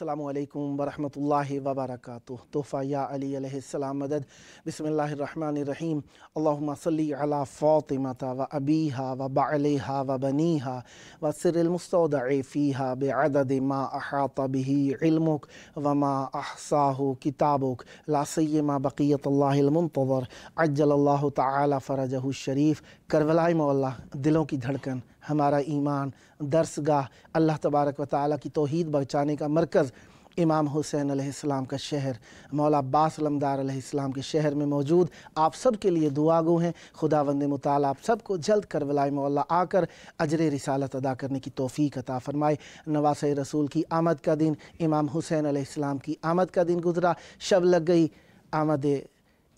अस्सलामु अलैकुम वरहमतुल्लाहि वबरकातुहू। तोहफ़ा या अली अलैहिस्सलाम मदद। बिस्मिल्लाहिर्रहमानिर्रहीम। अल्लाहुम्मा सल्ली अला फ़ातिमता व अबीहा व बअलिहा व बनीहा व सिर्रिल मुस्तौदअ फ़ीहा बिअददि मा अहाता बिही इल्मुक व मा अहसाहु किताबुक ला सिय्यमा बक़ियतुल्लाहिल मुंतज़र अज्जलल्लाहु तआला फ़रजहु शरीफ। करबलाई मौला, दिलों की धड़कन, हमारा ईमान, दरसगाह, अल्लाह तबारक व तआला की तौहीद बचाने का मरकज़, इमाम हुसैन अलैहिस्सलाम का शहर, मौला अब्बास लमदार अलैहिस्सलाम के शहर में मौजूद आप सब के लिए दुआ गो हैं। खुदावंद मुताल आप सबको जल्द करबलाई मौला आकर अजर रिसालत अदा करने की तौफ़ीक अता फ़रमाए। नवासे रसूल की आमद का दिन, इमाम हुसैन अलैहिस्सलाम की आमद का दिन गुज़रा। शब लग गई आमद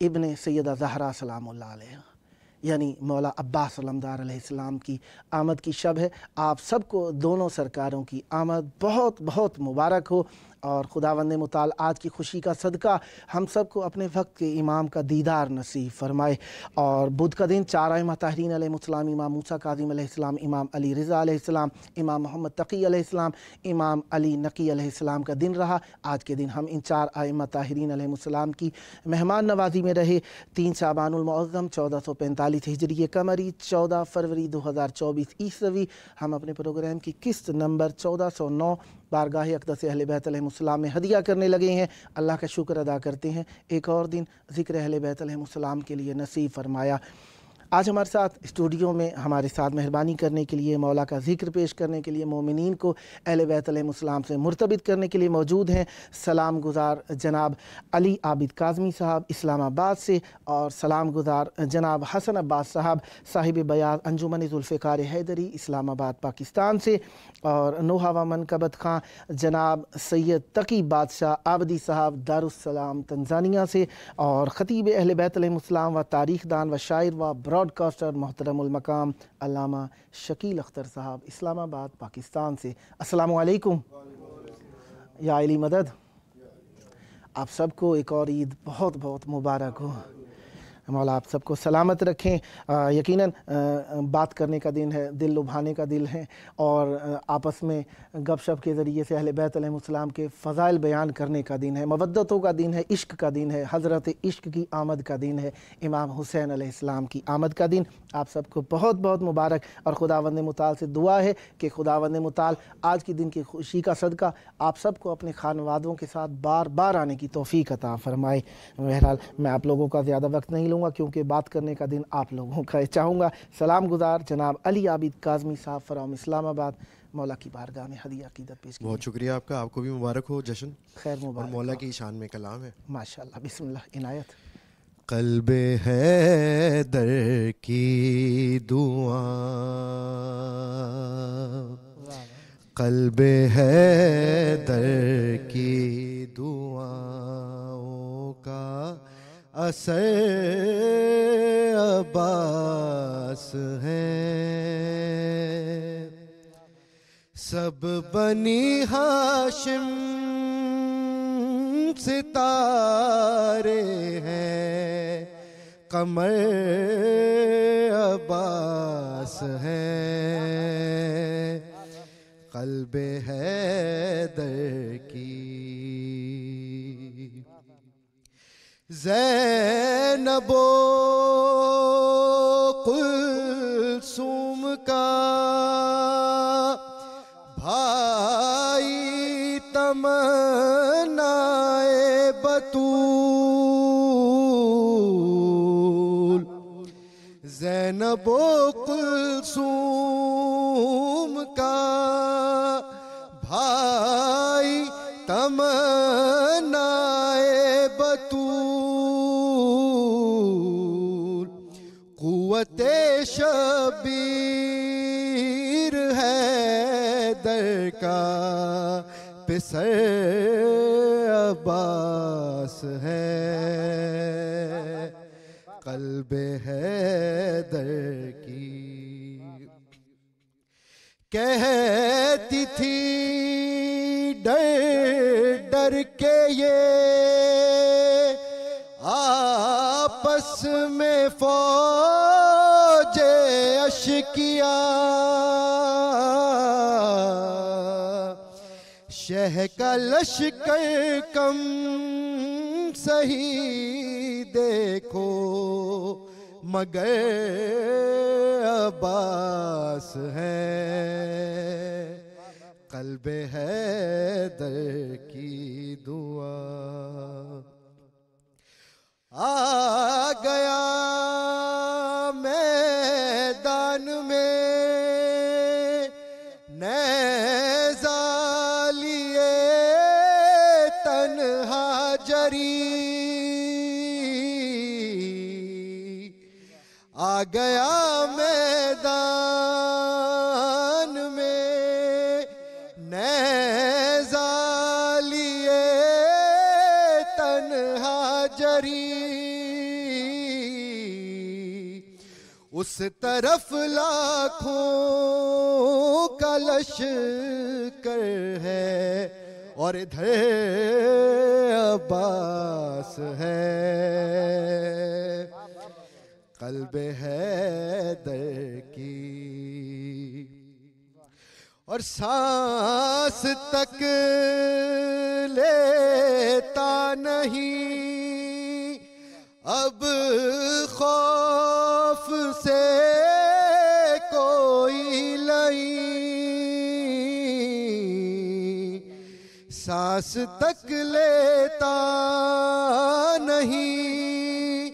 इब्ने सैयदा ज़हरा सलामुल्लाह अलैहा, यानी मौला अब्बास लमदार अलैहिस्सलाम की आमद की शब है। आप सबको दोनों सरकारों की आमद बहुत बहुत मुबारक हो और खुदावंद मुताल आज की खुशी का सदका हम सबको अपने वक्त के इमाम का दीदार नसीब फरमाए। और बुध का दिन चार आइमा ताहरीन अलैहिस्सलाम, इमाम मूसा काज़िम अलैहिस्सलाम, इमाम अली रिज़ा अलैहिस्सलाम, इमाम मोहम्मद तकी अलैहिस्सलाम, इमाम अली नकी अलैहिस्सलाम का दिन रहा। आज के दिन हम इन चार आइमा ताहरीन अलैहिस्सलाम की मेहमान नवाजी में रहे। 3 शाबानुल मुअज़्ज़म 1445 हिजरी कमरी, 14 फरवरी 2024 ईसवी। हम अपने प्रोग्राम की किस्त नंबर 1409 बारगाह अक़दस अहले बैत अलैहिमुस्सलाम में हदिया करने लगे हैं। अल्लाह का शुक्र अदा करते हैं, एक और दिन ज़िक्र अहले बैत अलैहिमुस्सलाम के लिए नसीब फरमाया। आज हमारे साथ स्टूडियो में हमारे साथ मेहरबानी करने के लिए, मौला का ज़िक्र पेश करने के लिए, मोमिनीन को अहले बैत अलैहिमुस्सलाम से मुर्तबित करने के लिए मौजूद हैं सलाम गुज़ार जनाब अली आबिद काज़मी साहब इस्लामाबाद से, और सलाम गुज़ार जनाब हसन अब्बास साहब साहिब बयान अंजुमन ज़ुल्फ़िकार हैदरी इस्लामाबाद पाकिस्तान से, और नोहा व मनकबत खां जनाब सैयद तकी बादशाह आबदी साहब दारुस्सलाम तंजानिया से, और ख़तीब अहले बैत अलैहिमुस्सलाम व तारीख़ दान व शायर व ब्रॉडकास्टर मोहतरमुल मकाम अल्लामा शकील अख्तर साहब इस्लामाबाद पाकिस्तान से। अस्सलामु अलैकुम या अली मदद। आप सबको एक और ईद बहुत बहुत मुबारक हो। मौला आप सबको सलामत रखें। यकीनन बात करने का दिन है, दिल लुभाने का दिल है, और आपस में गपशप के ज़रिए से अहले बैत अलैहिमुस्सलाम के फ़ज़ाइल बयान करने का दिन है, मवद्दतों का दिन है, इश्क का दिन है, हज़रत इश्क की आमद का दिन है, इमाम हुसैन अलैहिस्सलाम की आमद का दिन। आप सबको बहुत बहुत मुबारक। और खुदावंद मुताल से दुआ है कि खुदावंद मुताल आज के दिन की खुशी का सदका आप सबको अपने खानवादों के साथ बार बार आने की तौफ़ीक अता फ़रमाए। बहरहाल मैं आप लोगों का ज़्यादा वक्त नहीं लूँगा क्योंकि बात करने का दिन आप लोगों का चाहूँगा। सलाम गुज़ार जनाब अली आबिद काज़मी साहब फ्राम इस्लामाबाद, मौला की बारगाह में हदिया अक़ीदत पेश की। बहुत शुक्रिया आपका, आपको भी मुबारक हो जश्न। खैर मुबारक। और मौला की शान में कलाम है माशाअल्लाह, बिस्मिल्लाह इनायत। क़ल्बे हैदर की दुआ, क़ल्बे हैदर की दुआओं का असर अब्बास है। सब बनी हाशिम सितारे हैं, कमर अब्बास है। क़ल्बे हैदर की ज़ैनबो कुलसूम का भाई तमन्नाए बतूल, ज़ैनबो कुलसूम का भाई तमन्नाए बतूल, क़ुव्वते शबीर हैदर का पिसर अब्बास है। क़ल्बे हैदर की कहती थी डर डर के ये आपस में फौजे अशकिया, शह शह का लश्कर कम सही देखो मगर अब्बास है, क़ल्बे हैदर की दुआ। आ गया मैदान में नेज़ा लिए तन्हा जरी, आ गया मैदान में नेज़ा लिए तन्हा जरी, उस तरफ लाखों का लश्कर है और इधर अब्बास है, क़ल्बे हैदर की। और सांस तक लेता नहीं अब खौफ से कोई नहीं, सांस तक लेता नहीं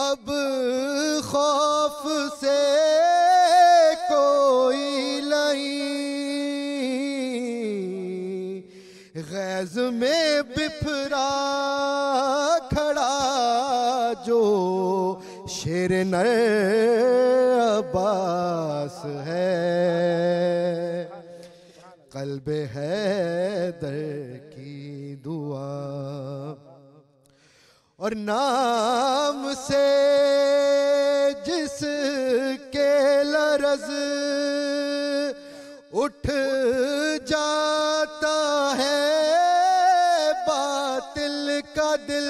अब खौफ से कोई नहीं, गैज़ में बिफरा खड़ा जो शेर नर अब्बास है, क़ल्बे हैदर की दुआ। और नाम से जिसके लरज़ उठ जाता है बातिल का दिल,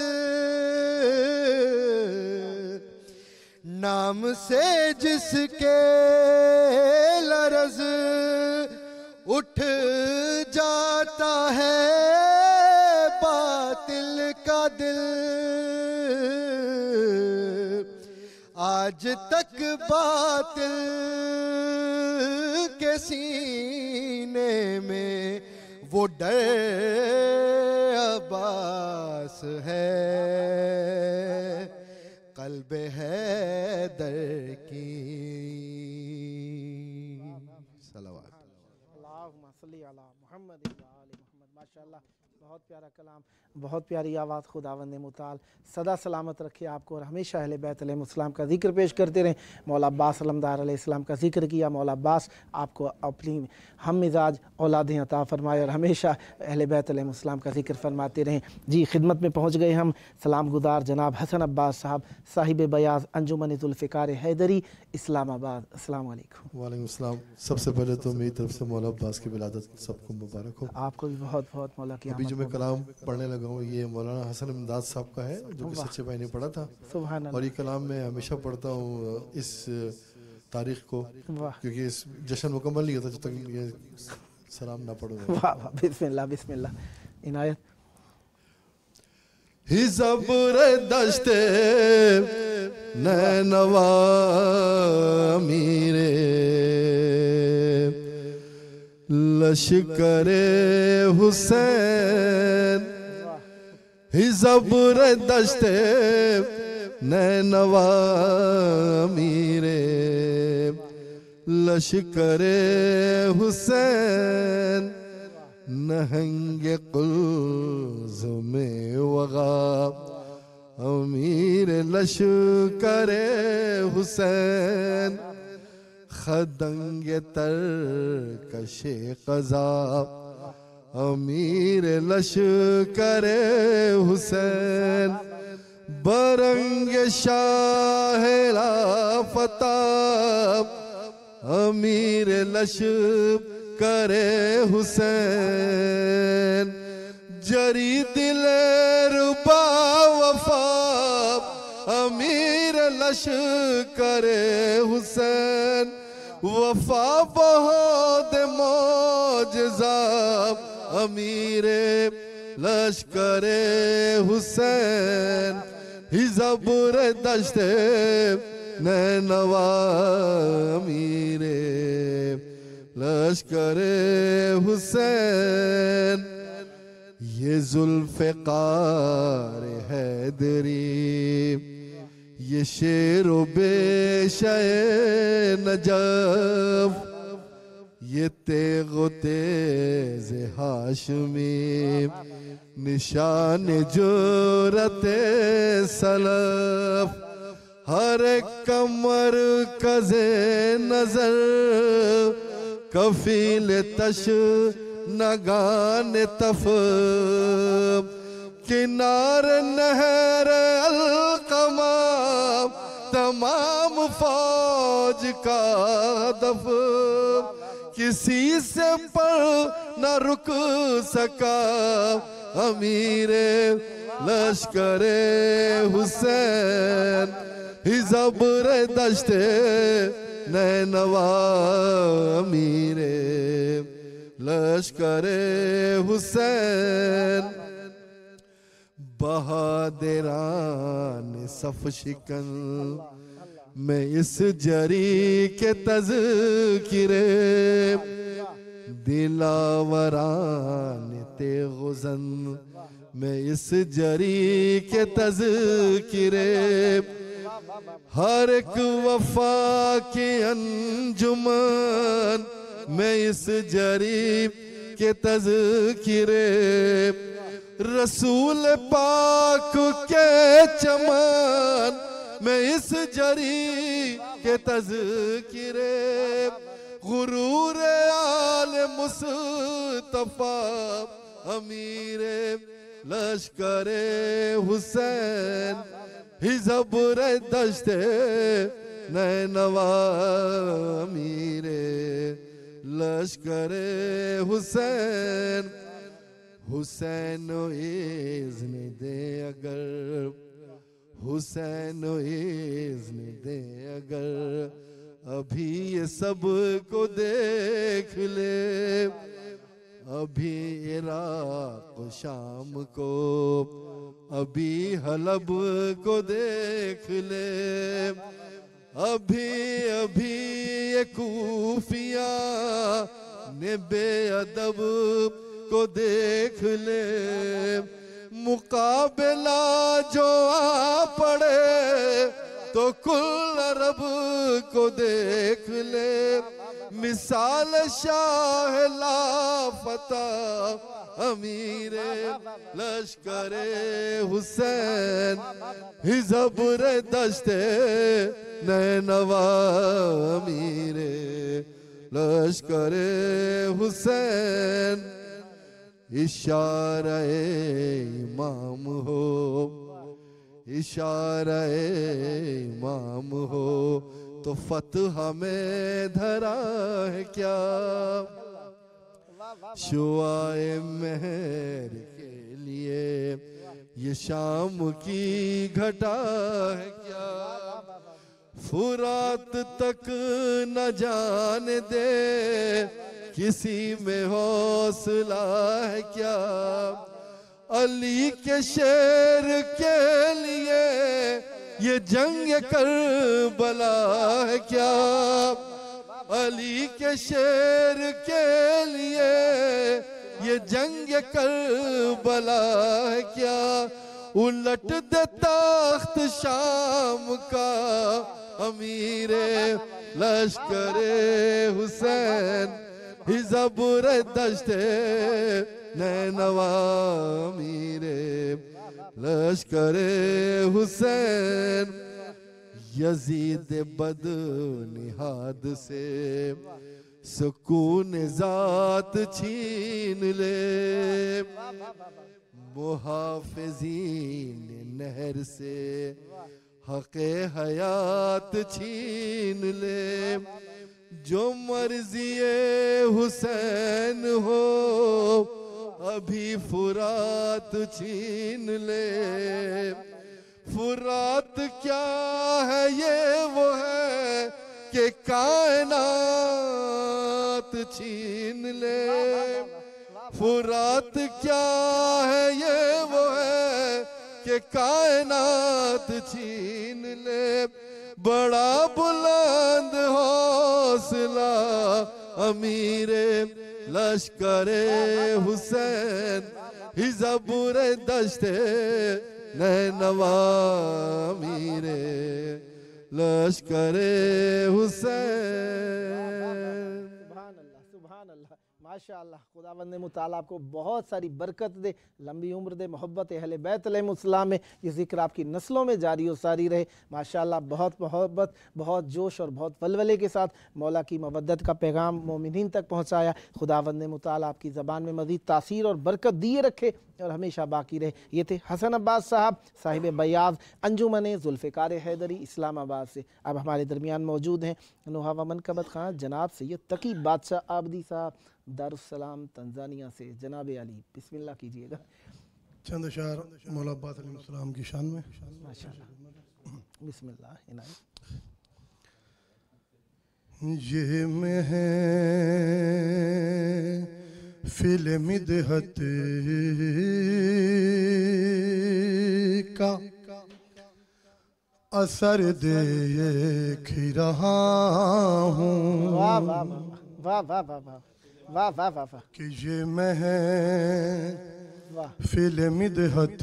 नाम से जिसके लरज़ उठ जाता है बातिल का दिल, आज तक बातिल के सीने में वो डर अब्बास है, क़ल्बे हैदर की। सलावत अल्लाहुम्मा सल्ली अला मुहम्मद व आले मुहम्मद। माशाअल्लाह, बहुत प्यारा कलाम, बहुत प्यारी आवाज़। खुदावंद मुताल सदा सलामत रखे आपको और हमेशा अहले बैत अलैहिस्सलाम का जिक्र पेश करते रहें। मौला अब्बास अलमदार अलैहिस्सलाम का जिक्र किया, मौला अब्बास आपको अपनी हम मिजाज औलादें अता फ़रमाए और हमेशा अहले बैत अलैहिस्सलाम का जिक्र फरमाते रहें। जी, खिदमत में पहुँच गए हम सलाम गुजार जनाब हसन अब्बास साहब, साहिब बयाज़ अंजुमन ज़ुल्फ़िकार हैदरी, इस्लामाबाद। अस्सलाम वालेकुम। वालेकुम अस्सलाम। सबसे पहले तो मेरी तरफ से मौला अब्बास की विलादत सबको मुबारक हो। आपको भी बहुत बहुत मौला की अभी जो मैं कलाम पढ़ने लगा हूँ ये मौलाना हसन इमदाद साहब का है जो कि सच्चे भाई ने पढ़ा था। सुभान और ये कलाम मैं हमेशा पढ़ता हूँ इस तारीख को, क्योंकि इस जश्न मुकम्मल नहीं होता जब तक ये सलाम ना पढ़ो। वाह वाह, बिस्मिल्लाह बिस्मिल्लाह। इनायत। हिज़ब्र दश्ते नैनवा मीरे लश्करे हुसैन, हिज़ब्र दश्ते नैनवा मीरे लश्करे हुसैन, नहंगे कुल्ज़ुमे वगा अमीर लश्करे हुसैन, खदंगे तरकशे क़ज़ा अमीर लश्करे हुसैन, बरंगे शाहरा फताब अमीर लश्करे हुसैन, जरी दिले रुबा वफा अमीर लश्करे हुसैन, वफा बहुत मौजज़ा अमीरे लश्करे हुसैन ही ज़ब्र दश्ते नैनवा अमीरे लश्करे हुसैन ये ज़ुल्फ़िकार हैदरी ये शेरो बेशे नजफ ये तेगो तेज़ हाशमी निशान जुरते सलफ हर एक कमर कज़े नजर कफील तश नगान तफ किनार नहर अलकमा तमाम फौज का दफ किसी से पर न रुक सका अमीरे लश्करे हुसैन ही ज़ब्र दश्ते नैनवा अमीरे लश्करे हुसैन बहादरान सफ शिकन मैं इस जरी के तज़किरे दिलावरान तेगुज़न मैं इस जरी के तज़किरे हर एक वफा की अंजुमन मैं इस जरी के तज़किरे रसूल पाक के चमन मैं इस जरी के तज़किरे गुरूर आले मुस्तफा अमीरे लश्करे हुसैन ही ज़ब्र दश्ते नैनवा अमीरे लश्करे हुसैन हुसैन इज़्न दे अगर हुसैन इज़्न दे अगर अभी ये सब को देख ले अभी इराक़ शाम को अभी हलब को देख ले अभी अभी ये कूफिया ने बेअदब को देख ले मुकाबला जो आ पड़े तो कुल अरब को देख ले मिसाल शाह लाफता अमीरे लश्करे हुसैन ही ज़ब्र दश्ते नैनवा अमीरे लश्करे हुसैन इशारा इमाम हो इशारा इमाम हो तो फतह में धरा है क्या शुआए मेहर के लिए ये शाम की घटा है क्या फुरात तक न जाने दे किसी में हौसला है क्या अली के शेर के लिए ये जंग करबला है क्या अली के शेर के लिए ये जंग करबला है क्या उलट दे तख्त शाम का अमीरे लश्करे हुसैन ही ज़ब्र दश्ते नैनवा अमीरे लश्करे हुसैन यजीद बदनिहाद से सुकून ज़ात छीन ले मुहाफ़िज़ीन नहर से हक़े हयात छीन ले जो मर्ज़िए हुसैन हो अभी फुरात छीन ले फुरात क्या है ये वो है कि कायनात छीन ले फुरात क्या है ये वो है कि कायनात छीन ले, बड़ा बुलंद हौसला अमीरे लश्करे हुसैन, हिज़बुरे दश्ते नैनवा अमीरे लश्करे हुसैन। सुभान अल्लाह, माशाअल्लाह। खुदावंद ने मुताला आपको बहुत सारी बरकत दे, लंबी उम्र दे, मोहब्बत अहले बैत अलैहिमुस्सलाम में ये ज़िक्र आपकी नस्लों में जारी और सारी रहे। माशाअल्लाह, बहुत मोहब्बत, बहुत जोश और बहुत वलवले के साथ मौला की मवद्दत का पैगाम मोमिनीन तक पहुँचाया। खुदावंद ने मुताला आपकी ज़बान में मज़ीद तासीर और बरकत दिए रखे और हमेशा बाकी रहे। ये थे हसन अब्बास साहब, साहिब बयाज़, अंजुमन जुल्फ़िकार हैदरी, इस्लामाबाद से। अब हमारे दरमियान मौजूद हैं नुहा व मनकबत खान जनाब सैयद तकी बादशाह आबदी साहब, दारुस्सलाम तंजानिया से। जनाब अली, बिस्मिल्लाह कीजिएगा। चंद अशार मौला अब्बास अलैहिस्सलाम की शान में। माशाअल्लाह, बिस्मिल्लाह इनायत। ये में है फिल मिदहत का असर देख रहा हूँ। वाह वाह वाह वाह वाह वाह वाह वाह वाह वाह कि ये मैं वाह फिल मिदहत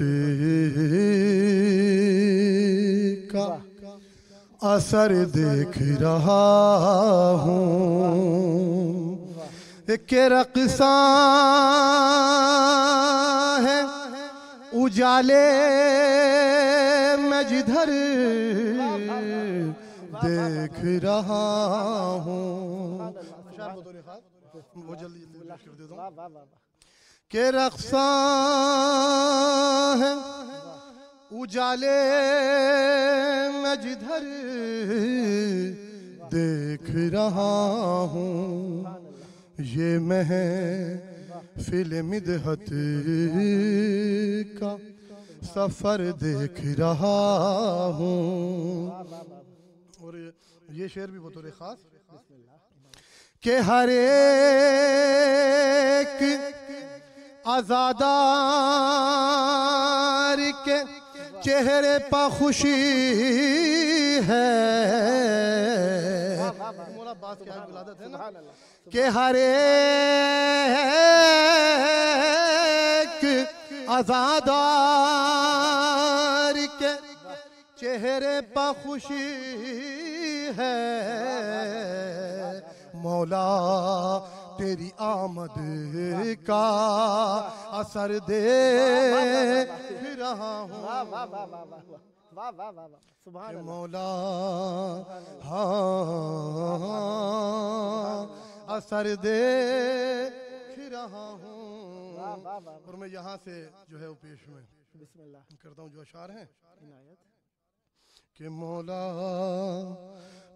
का असर देख रहा हूँ। के रक़्सा है उजाले मैं जिधर देख रहा हूँ। वो जल्दी कर देता हूँ। के रक़्सा है उजाले मैं जिधर देख रहा हूँ। ये मैं फिल मिदहत का सफर देख रहा हूँ। और ये शेर भी बतौर खास के हर एक आज़ादार के चेहरे पर खुशी है। के हर एक आज़ादार के चेहरे पर खुशी है। मौला तेरी आमद का असर देख रहा हूँ। मौला हाँ असर देख रहा हूँ। और मैं यहाँ से जो है वो पेश में बिस्मिल्लाह करता हूँ। जो अशार हैं कि मौला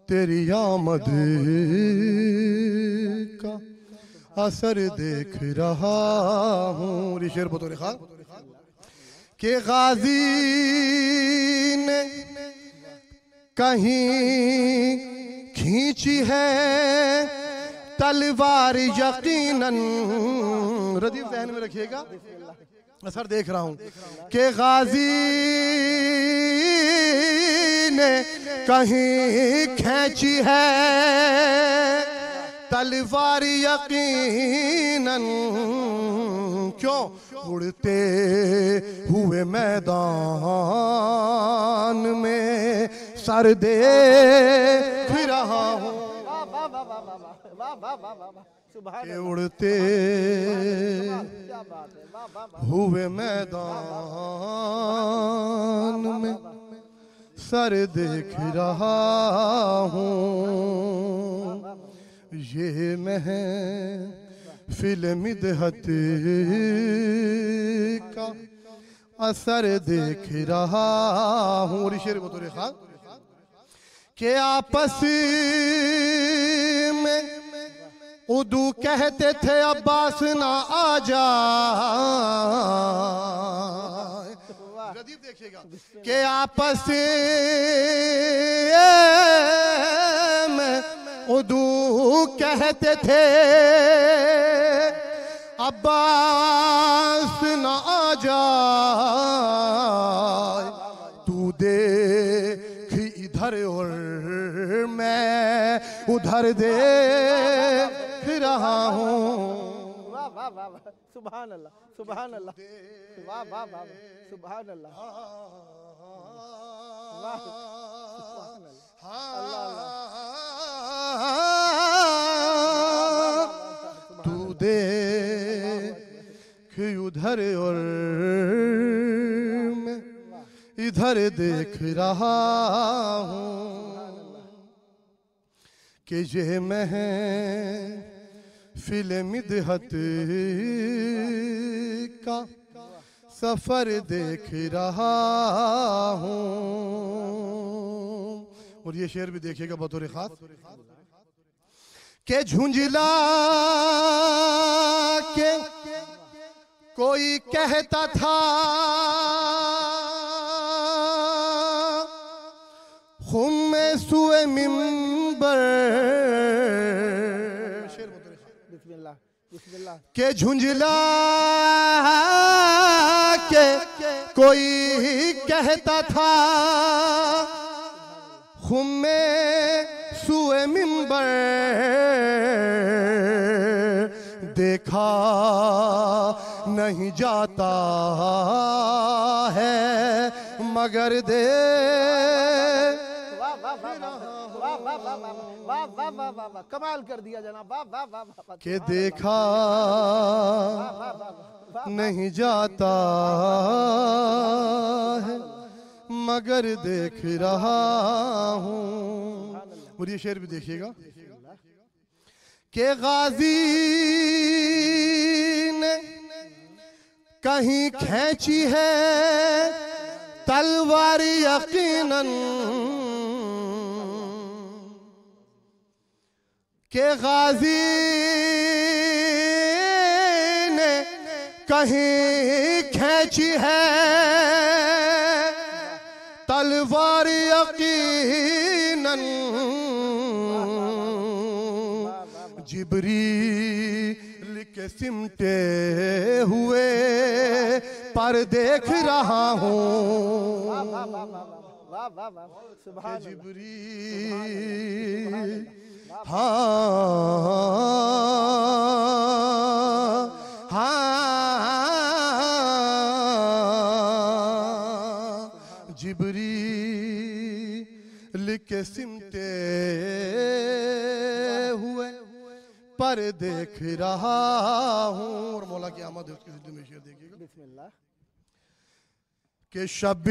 तेरी आमद का असर देख रहा हूँ। शेर बतौर खास के गाजी ने कहीं खींची है तलवार यकीनन। रदीफ ज़हन में रखिएगा, असर देख रहा हूँ कि गाजी ने कहीं खींची है तलवार यकीनन। क्यों उड़ते हुए मैदान में सर देख रहा हूँ। के उड़ते हुए मैदान में सर देख रहा हूँ। ये मैं फिल मिदहत का असर देख रहा हूँ। और शेर बतौर खास के आपस में उदू कहते थे अब्बास ना आ जा। देखिएगा के आपस में उदू कहते थे अब्बास न आ जाए, तू देख इधर और मैं उधर देख रहा हूँ। वाह वाह वाह वाह, सुभान अल्लाह सुभान अल्लाह, वाह वाह वाह सुभान अल्लाह, वाह सुभान अल्लाह, तू देख उधर और मैं इधर देख रहा हूँ कि ये महफिल मिदहत का सफर देख रहा हूँ। और ये शेर भी देखिएगा बतौर खास के झुंझला के कोई कहता था खुम में सुए मिंबर, बिस्मिल्लाह बिस्मिल्लाह, के झुंझला के कोई कहता था खुम में सुए मिंबर, देखा नहीं जाता है मगर दे वाह, कमाल कर दिया जनाब, वाह वाह वाह वाह, के देखा नहीं जाता है मगर देख रहा हूँ। और ये शेर भी देखिएगा के गाजी ने कहीं खींची है तलवार यकीनन, के गाजी ने कहीं खींची है तलवार यकीनन, जिब्रील के सिमटे हुए पर देख रहा हूँ। जिब्रील जिब्रील के सिमटे हुए पर देख रहा हूँ। और मौला की आमद है उसकी जिद्द में शेर देखिएगा बिस्मिल्लाह, कि शबीर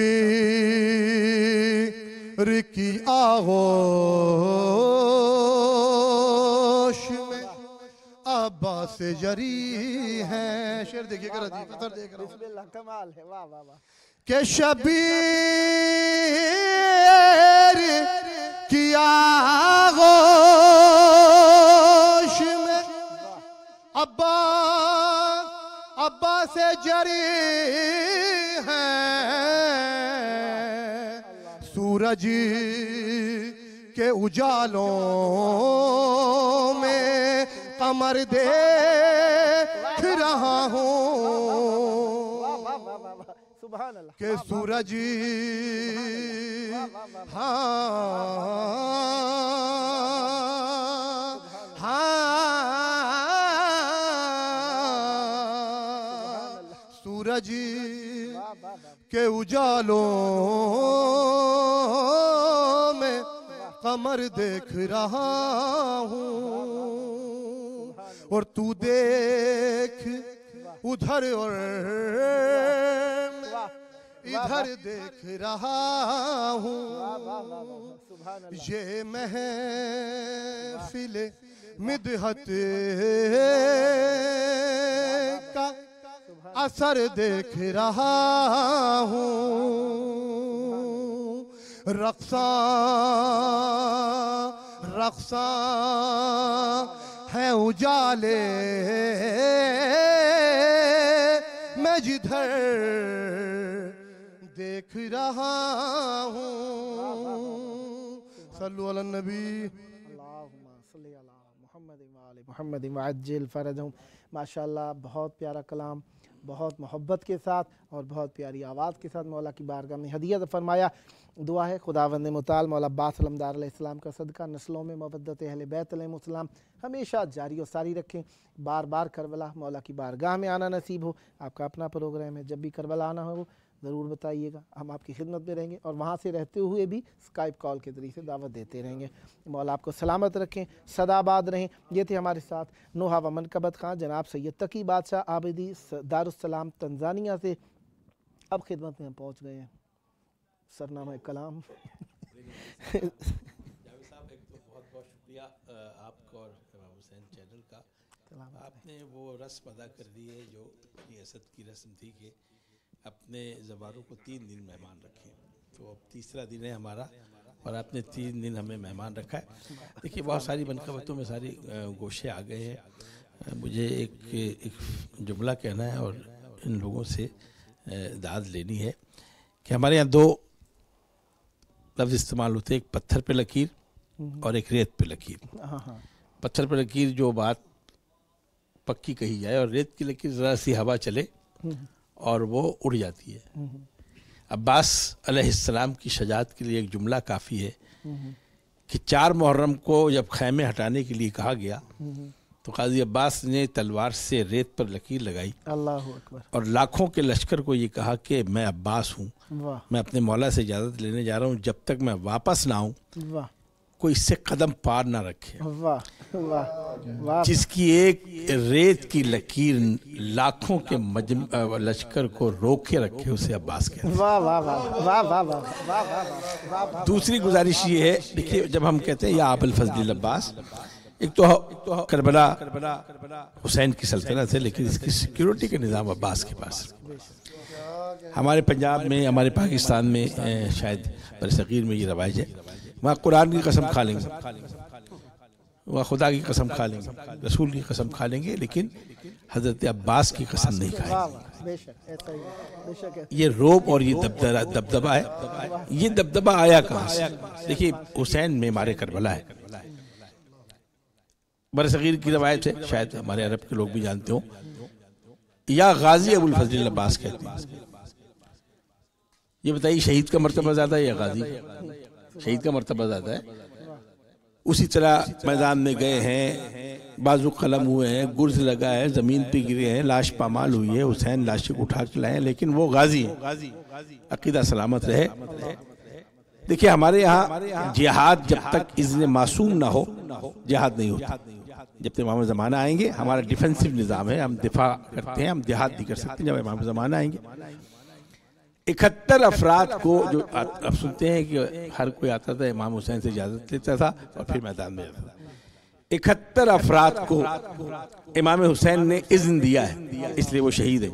की आगोश में अब्बास जरी है। शेर देखिएगा, असर देख रहा हूँ, बिस्मिल्लाह, कमाल है, वाह वाह वाह, कि शबीर की आगोश में अब्बा से जरी है, सूरज के उजालों में कमर देख रहा हूँ सुभान अल्लाह, के सूरज सूरज के उजालों में कमर देख रहा हूँ। और तू देख उधर और इधर देख रहा हूँ, ये महफिल मिदहत का असर देख रहा हूँ। रक्सा रक्सा है उजाले मैं जिधर देख रहा हूँ। सल्लु अला नबी। अल्लाहुम्मा सल्ली अला मोहम्मद वअज्जिल फ़रजहुम। माशाअल्लाह, बहुत प्यारा कलाम, बहुत मोहब्बत के साथ और बहुत प्यारी आवाज़ के साथ मौला की बारगाह में हदिया फरमाया। दुआ है खुदावंद मुताल मौला अब्बास अलमदार अलैहिस्सलाम का सदका नस्लों में मोहब्बत अहले बैत अलैहिस्सलाम हमेशा जारी और सारी रखें। बार बार करबला मौला की बारगाह में आना नसीब हो। आपका अपना प्रोग्राम है, जब भी करबला आना हो ज़रूर बताइएगा, हम आपकी खिदमत में रहेंगे और वहाँ से रहते हुए भी स्काइप कॉल के ज़रिए से दावत देते रहेंगे। मौला आपको सलामत रखें, सदाबाद रहें। ये थे हमारे साथ नोहा व मनकबत खां जनाब सैयद तकी बादशाह आबिदी दारुस्सलाम तंजानिया से। अब खिदमत में हम पहुँच गए हैं सरनामा कलाम। जावेद साहब, एक तो बहुत बहुत शुक्रिया आपका और इमाम हुसैन चैनल का। आपने वो रस्म अदा कर दी है जो रियासत की रस्म थी कि अपने ज़बारों को 3 दिन मेहमान रखें। तो अब तीसरा दिन है हमारा और आपने 3 दिन हमें मेहमान रखा है। देखिए, बहुत सारी मनकबतों में सारी गोशे आ गए हैं। मुझे एक जुमला कहना है और इन लोगों से दाद लेनी है कि हमारे यहाँ 2 लफ्ज़ इस्तेमाल होते हैं, एक पत्थर पे लकीर और एक रेत पे लकीर। पत्थर पे लकीर जो बात पक्की कही जाए और रेत की लकीर ज़रा सी हवा चले और वो उड़ जाती है। अब्बास अलैहिस्सलाम की शजात के लिए एक जुमला काफ़ी है कि 4 मुहर्रम को जब खैमे हटाने के लिए कहा गया तो काजी अब्बास ने तलवार से रेत पर लकीर लगाई, अल्लाहु अकबर, और लाखों के लश्कर को ये कहा कि मैं अब्बास हूँ, मैं अपने मौला से इजाज़त लेने जा रहा हूँ, जब तक मैं वापस ना आऊँ कोई इससे कदम पार ना रखे। वाह वाह वाह। जिसकी एक रेत की लकीर लाखों के लश्कर को रोके रखे उसे अब्बास कहते हैं। वाह वाह वाह वाह वाह वाह। दूसरी गुजारिश ये है, देखिए, जब हम कहते हैं या अबुल फजल अब्बास, एक तो करबला हुसैन की सल्तनत है, लेकिन इसकी सिक्योरिटी का निज़ाम अब्बास के पास। हमारे पंजाब में, हमारे पाकिस्तान में, शायद बरसगीर में ये रवाज है, वहाँ कुरान की कसम खा लेंगे, वहाँ खुदा की कसम खा लेंगे, रसूल की कसम खा लेंगे, लेकिन हज़रत अब्बास की कसम नहीं खाएंगे। ये रोब और ये दबदबा है। ये दबदबा आया कहाँ से? देखिए, हुसैन में मारे करबला है, बरसगीर की रवायत है, शायद हमारे अरब के लोग भी जानते हो, या गाजी अबुल फजल अब्बास कहते हैं। ये बताइए, शहीद का मर्तबा ज़्यादा है या गाजी? शहीद का मर्तबा ज़्यादा है। उसी तरह मैदान में गए हैं, बाजू कलम हुए हैं, गुर्ज लगा है, ज़मीन पे गिरे हैं, लाश पामाल हुई है, हुसैन लाश को उठा के लाए, लेकिन वो गाजी है। अकीदा सलामत रहे। देखिए, हमारे यहाँ जिहाद जब तक इज़्न मासूम ना हो, जिहाद नहीं होता। जब तक इमाम ज़माना आएंगे, हमारा डिफेंसिव निज़ाम है, हम दिफा करते हैं, हम जिहाद नहीं कर सकते। जब इमाम ज़माना आएंगे, 71 अफराद को, जो आप सुनते हैं कि हर कोई आता था, इमाम हुसैन से इजाज़त लेता था और फिर मैदान में जाता था। 71 अफराद को इमाम हुसैन ने इज़्न दिया है, इसलिए वो शहीद है।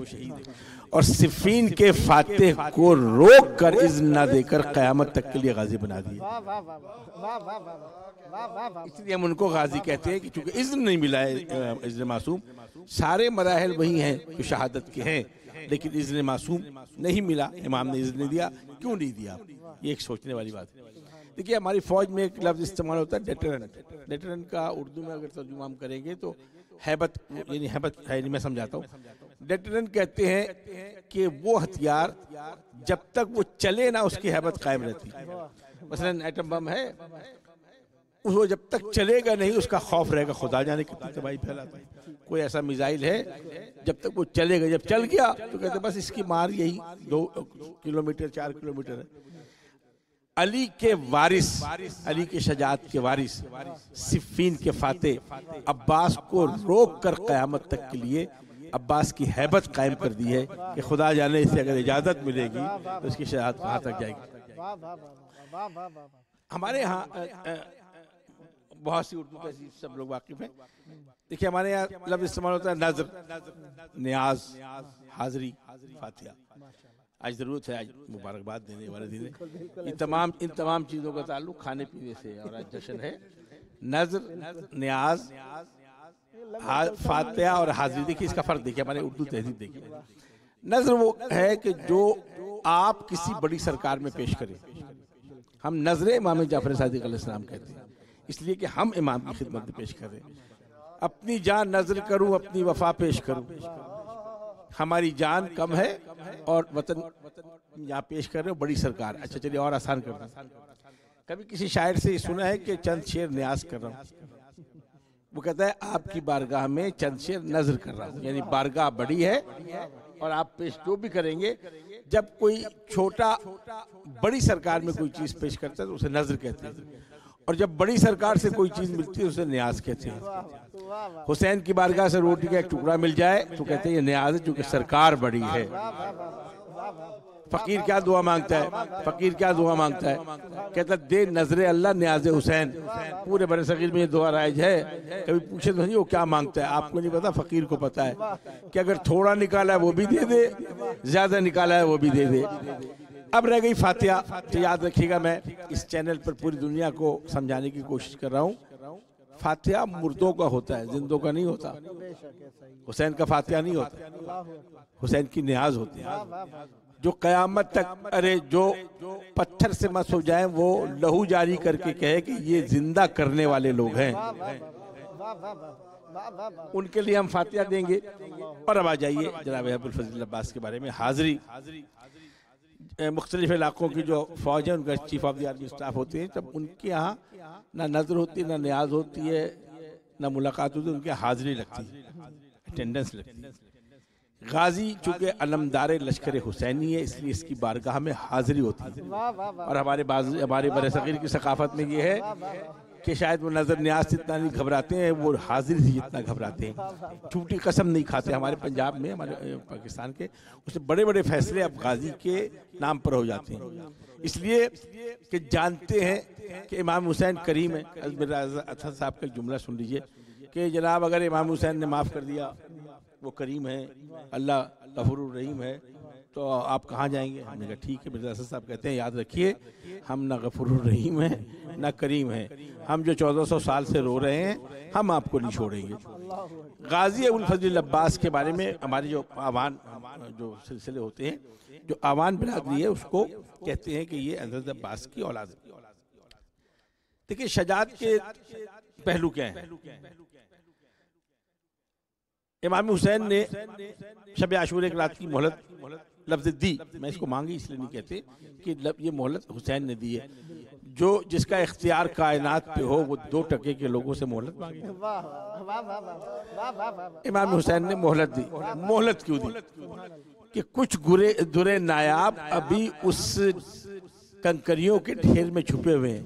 और सिफ़ीन के फातिह को रोक कर इज़्न ना देकर क़यामत तक के लिए गाजी बना दिया। इसलिए हम उनको गाजी कहते हैं कि चूंकि इज़्न नहीं मिला है, इज़्न मासूम। सारे मराहिल वही हैं जो शहादत के हैं, लेकिन इज़्न मासूम नहीं मिला। इमाम ने इज़्न दिया, क्यों नहीं दिया? ये एक सोचने वाली बात है। देखिए, हमारी फ़ौज में एक लफ्ज़ इस्तेमाल होता है, डेटरेंट। डेटरेंट का उर्दू में अगर तर्जुमा हम करेंगे तो हैबत, यानी हैबत है, मैं समझाता हूँ। डेटरेंट कहते हैं कि वो हथियार जब तक वो चले ना, उसकी हैबत कायम रहती है। मसलन एटम बम है, उसको जब तक चलेगा नहीं, उसका खौफ रहेगा, खुदा जाने कितनी तबाही फैलाता है। कोई ऐसा मिसाइल है, जब तक वो चलेगा, जब चल गया तो कहते बस इसकी मार यही 2 किलोमीटर 4 किलोमीटर है। अली के वारिस, अली के शजात के वारिस, सिफ़ीन के फातिह अब्बास को रोक कर क़यामत तक के लिए अब्बास की हैबत कायम कर दी है कि खुदा जाने इसे अगर इजाज़त मिलेगी तो इसकी शहादत कहाँ तक जाएगी। हमारे यहाँ बहुत सी उर्दू कैसी सब लोग वाकिफ हैं। देखिए, हमारे यहाँ लफ्ज़ इस्तेमाल होता है नज़र, नियाज, हाज़री, फातिहा। आज ज़रूरत है, आज मुबारकबाद देने वाले दिन है। इन तमाम चीज़ों का ताल्लुक खाने पीने से, और आज जश्न है। नज़र, नियाज, फातिहा और हाज़री। देखिए, इसका फ़र्क देखिए, हमारे उर्दू तहजीब देखिए। नज़र वो है कि जो आप किसी बड़ी सरकार में पेश करें, हम नज़र इमाम जाफ़र सादिक़ अलैहिस्सलाम कहते हैं। इसलिए कि हम इमाम की खिदमत में पेश कर रहे हैं। अपनी जान नजर करूं, अपनी वफा पेश करूं, हमारी जान कम है और वतन यहाँ पेश कर रहे हो बड़ी सरकार। अच्छा चलिए और आसान कर रहा हूं। कभी किसी शायर से सुना है कि चंद शेर न्याज कर रहा हूँ, वो कहता है आपकी बारगाह में चंद शेर नजर कर रहा हूँ, यानी बारगाह बड़ी है और आप पेश जो भी करेंगे, जब कोई छोटा बड़ी सरकार में कोई चीज पेश करता है तो उसे नजर कहते हैं, और जब बड़ी सरकार से कोई चीज मिलती है उसे न्याज कहते हैं। हुसैन की बारगाह से रोटी का एक टुकड़ा मिल जाए तो कहते हैं ये न्याज है, क्योंकि सरकार बड़ी है। फकीर क्या दुआ मांगता है, फकीर क्या दुआ मांगता है, कहता दे नजरे अल्लाह न्याज हुसैन। पूरे बड़े सगीर में ये दुआ राइज है। कभी पूछे तो नहीं वो क्या मांगता है, आपको नहीं पता, फकीर को पता है कि अगर थोड़ा निकाला है वो भी दे दे, ज्यादा निकाला है वो भी दे दे। अब रह गई फातिहा। तो याद रखिएगा, मैं इस चैनल पर पूरी दुनिया को समझाने की कोशिश कर रहा हूँ, फातिहा मुर्दों का होता है, जिंदों का नहीं होता। हुसैन का फातिहा नहीं होता, हुसैन की न्याज होती है जो कयामत तक, अरे जो पत्थर से मस हो जाए वो लहू जारी करके कहे कि ये जिंदा करने वाले लोग हैं, उनके लिए हम फातिहा देंगे। और अब आ जाइए जनाब अबुल फजल अब्बास के बारे में। हाजिरी मुख्तलिफ इलाकों की जो फौज है उनका chief of the army staff होते हैं, तब उनके यहाँ ना नजर होती है, ना न्याज होती है, ना मुलाकात होती है, उनकी हाजिरी लगती है, अटेंडेंस लगती है। गाजी चूंकि अलमदार लश्कर हुसैनी है इसलिए इसकी बारगाह में हाजिरी होती है। और हमारे बरसगीर की सकाफत में ये है कि शायद वो नजर न्याज से इतना नहीं घबराते हैं, वो हाजिरी से जितना घबराते हैं। झूठी कसम नहीं खाते। हमारे पंजाब में, हमारे पाकिस्तान के, उससे बड़े बड़े फैसले अब गाजी के नाम पर हो जाते हैं, इसलिए कि जानते हैं कि इमाम हुसैन करीम है। अतहर साहब का जुमला सुन लीजिए कि जनाब अगर इमाम हुसैन ने माफ़ कर दिया, वो करीम है, अल्लाह गफूरुर रहीम है, तो आप कहाँ जाएंगे? हमने कहा ठीक है। मिर्ज़ा साहब कहते हैं याद रखिए, हम ना गफूरुर रहीम हैं ना करीम हैं, हम जो 1400 साल से रो रहे हैं हम आपको नहीं छोड़ेंगे। गाजी अबुल फजल अब्बास के बारे में हमारे जो आवान जो सिलसिले होते हैं, जो आवान बिरादरी है, उसको कहते हैं कि ये हज़रत अब्बास की औलाद है। देखिए शजात के पहलू क्या है। इमाम हुसैन ने शब आशूरा एक रात की मोहलत लफ्ज़ दी, मैं इसको मांगी इसलिए नहीं कहते कि ये मोहलत हुसैन ने दी है। जो जिसका इख्तियार कायनात पे हो वो 2 टके के लोगों से मोहलत मांगे। इमाम हुसैन ने मोहलत दी। मोहलत क्यों दी? कि कुछ दुरे नायाब अभी उस कंकरियों के ढेर में छुपे हुए हैं,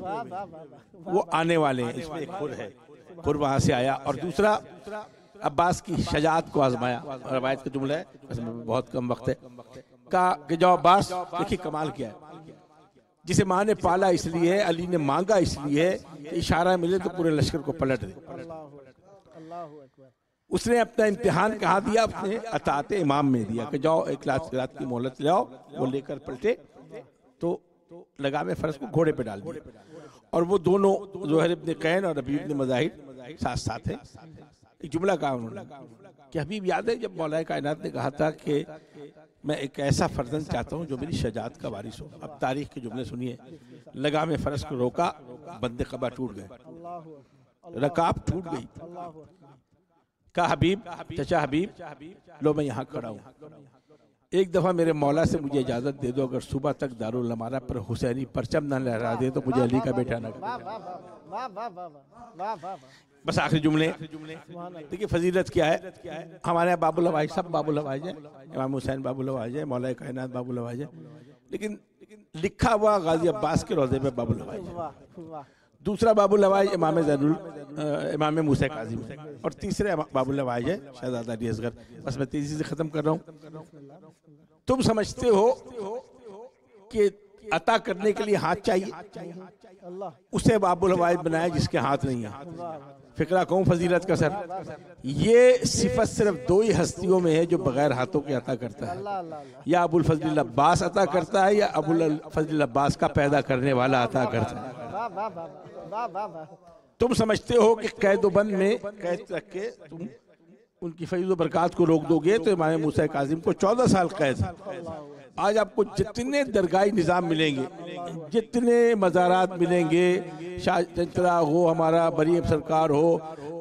वो आने वाले हैं। इसमें एक खुर है, खुर वहां से आया। और दूसरा अब्बास की शजात को आजमाया। रवायत का जुमला है, इसमें बहुत कम वक्त है, कहा कि जो अब्बास, देखिए कमाल क्या है, जिसे माँ ने पाला इसलिए है, अली ने मांगा इसलिए है कि इशारा मिले तो पूरे लश्कर को पलट दे। उसने अपना इम्तिहान कहाँ दिया? अपने अताते इमाम में दिया कि जाओ एक रात की मोहलत ले आओ। वो लेकर पलटे तो लगामे फर्ज को घोड़े पे डाल दिया। और वो दोनों ज़ुहैर इब्न कैन और रबीब इब्न मज़ाहिर साथ साथ है। एक जुमला कहा उन्होंने कि हबीब याद है जब मौलाए कायनात ने कहा था कि मैं एक ऐसा फर्जंद चाहता हूँ जो मेरी शजात का वारिस हो। अब तारीख के जुमले सुनिए। लगामे फर्ज को रोका, बंदे कबा टूट गए, रकाब टूट गई। कहा हबीब, चचा हबीब लो मैं यहाँ खड़ा हूँ, एक दफा मेरे मौला से मुझे इजाजत दे दो, अगर सुबह तक दारुल अमारा पर हुसैनी परचम न लहरा दे तो मुझे अली का बेटा न कर। बस आखिरी जुमले। देखिए फजीलत क्या है। हमारे यहाँ बाबुल हवाज, सब बाबुल हवाज है, इमाम हुसैन बाबुल हवाज है, मौलाए कायनात बाबुल हवाज है, लेकिन लिखा हुआ गाजी अब्बास के रोज़े पे बाबुल हवाज है। दूसरा बाबुल हवाज इमाम मूसा काज़िम है, और तीसरे बाबुल हवाज है शहजादा अली असगर। बस मैं तेजी से खत्म कर रहा हूँ। तुम समझते हो कि अता करने के लिए हाथ चाहिए, उसे बाबुल हवाज बनाया जिसके हाथ नहीं है। फिक्रा कहूँ फजीलत का सर, ये सिफत सिर्फ 2 ही हस्तियों में है जो बगैर हाथों के अता करता है। या अबुल फजल अब्बास अता करता है, या अबुल फजल अब्बास का पैदा करने वाला अता करता है। तुम समझते हो कि कैदोबंद में कैद रख के तुम उनकी फैज़ व बरक़ात को रोक दोगे तो इमाम मूसा काज़िम को 14 साल कैद, आज आपको जितने दरगाही निज़ाम मिलेंगे, जितने मज़ारात मिलेंगे, शाह चंचला हो, हमारा बरी सरकार हो,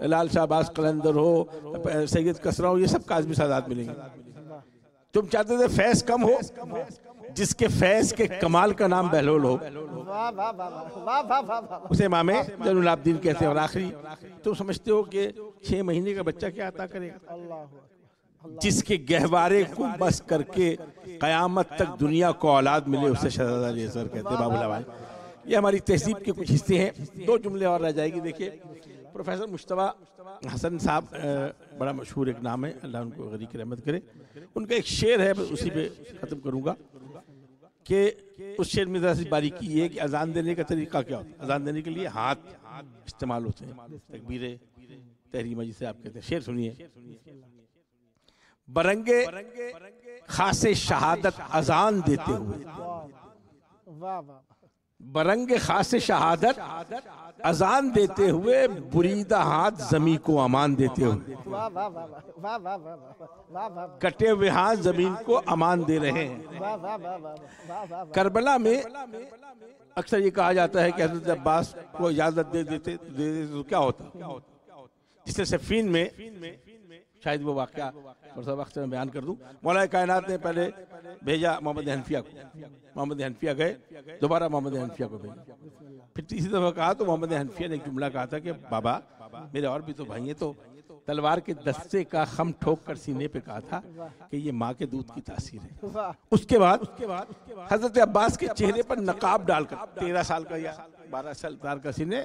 लाल शाहबाज कलंदर हो, सैयद कसरा हो, ये सब काज़मी सादात मिलेंगे। तुम चाहते थे फैज़ कम हो, जिसके फैज़ के कमाल का नाम बहलोल हो उसे इमाम ज़ैनुल आबिदीन कहते हैं। और आखिरी, तुम समझते हो कि 6 महीने का बच्चा क्या अता करेगा? जिसके गहवारे को बस करके कयामत तक दुनिया को औलाद मिले उसे शहजादा अली असगर कहते हैं। बाबूला भाई, ये हमारी तहजीब के कुछ हिस्से हैं। 2 जुमले और रह जाएगी। देखिए, प्रोफेसर मुश्तबा हसन साहब, बड़ा मशहूर एक नाम है, अल्लाह उनको गनी की रहमत करे। उनका एक शेर है, बस उसी पे ख़त्म करूँगा कि उस शेर में ज़रा सी बारीकी ये है कि अजान देने का तरीका क्या होता है। अजान देने के लिए हाथ इस्तेमाल होते हैं, तकबीर तहरीमा जिसे आप कहते हैं। शेर सुनिए। बरंगे खासे शहादत अजान देते हुए, बरंगे खासे शहादत अजान देते हुए, बुरीदा हाथ जमीन को अमान देते हुए, कटे हुए हाथ जमीन को अमान दे रहे हैं। करबला में अक्सर ये कहा जाता है कि हज़रत अब्बास को इजाजत दे देते तो क्या होता, जिससे सफीन में शायद वो वाक़या वक्त में बयान कर दूं। मौला कायनात ने पहले भेजा मोहम्मद हनफिया को, मोहम्मद हनफिया गए, दोबारा मोहम्मद हनफिया को भेजा, फिर तीसरी दफ़ा कहा तो मोहम्मद हनफिया ने एक जुमला कहा था कि बाबा मेरे और भी तो भाई हैं, तो तलवार के दस्ते का खम ठोक कर सीने पे कहा था कि ये माँ के दूध की तासीर है। उसके बाद हजरत अब्बास के चेहरे पर नकाब डालकर 13 साल का या 12 साल का सीने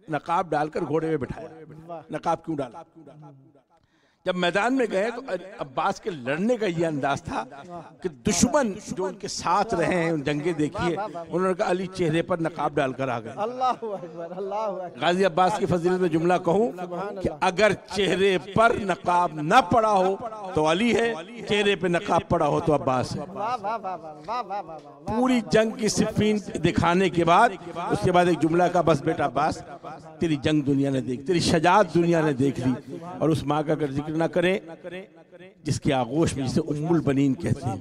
नकाब डालकर घोड़े में बिठाया। नकाब क्यों डाला? जब मैदान में गए तो अब्बास के लड़ने का ये अंदाज था कि दुश्मन जो उनके साथ रहे हैं, जंगे देखिए, उन्होंने कहा अली चेहरे पर नकाब डालकर आ गए। गाजी अब्बास की फजीलत में जुमला कहूँ कि अगर चेहरे पर नकाब न पड़ा हो तो अली है, चेहरे पे नकाब पड़ा हो तो अब्बास है। पूरी जंग की सिफीन दिखाने के बाद उसके बाद एक जुमला का, बस बेटा अब्बास तेरी जंग दुनिया ने देख, तेरी शजात दुनिया ने देख ली। और उस माँ का अगर जिक्र ना करें जिसके आगोश में, जिसे उम्मुल बनीन कहते हैं,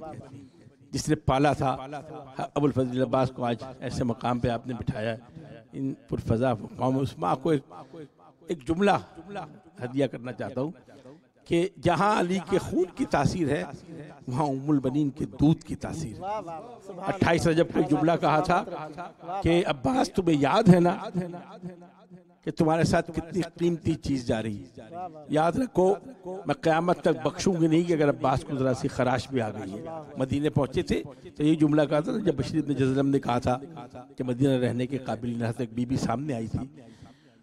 जिसने पाला था अबुल फजल अब्बास को, आज ऐसे मकाम पे आपने बिठाया। इन पुरफजा कौम, उस माँ को एक जुमला हदिया करना चाहता हूँ कि जहाँ अली के खून की तासीर है वहाँ उम्मुल बनीन के दूध की तासीर है। 28 रजब को एक जुमला कहा था कि अब्बास तुम्हें याद है ना कि तुम्हारे साथ कितनी कीमती चीज जा रही है। याद रखो मैं क़यामत तक बख्शूंगी नहीं कि अगर अब्बास को जरा सी खराश भी आ गई है। मदीने पहुंचे थे तो ये जुमला कहा था जब बशीर इब्न जज़लम ने कहा था कि मदीना रहने के काबिल न था। एक बीबी सामने आई थी,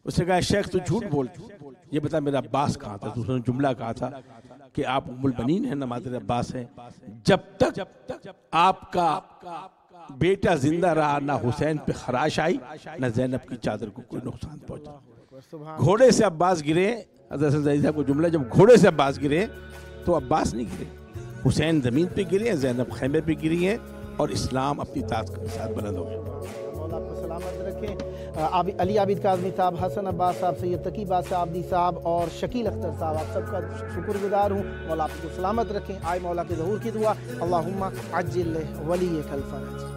उसने कहा शेख तू झूठ बोल, ये बता मेरा अब्बास कहाँ था? तो उसने जुमला कहा था कि आप उम्मुल बनीन हैं, नमाज़ अब्बास हैं। जब तक आपका बेटा जिंदा रहा ना हुसैन पे खराश आई ना जैनब की चादर को कोई नुकसान पहुंचा। घोड़े से अब्बास गिरे, हज़रत ज़ैद साहब को जुमला, जब घोड़े से अब्बास गिरे तो अब्बास नहीं गिरे, हुसैन जमीन पे गिरे हैं, जैनब खैमे पे गिरी हैं और इस्लाम अपनी ताकत के साथ बुलंद हो गया। आपको सलामत रखें। अली आबिद काज़मी साहब, हसन अब्बास साहब, सैयद तकी बादशाह आबदी साहब और शकील अख्तर साहब, आप सबका शुक्रगुजार हूँ। मौला आपको सलामत रखें। आए मौला के ज़हूर की दुआ, अल्लाहुम्मा अज्जिल वली कल फरज।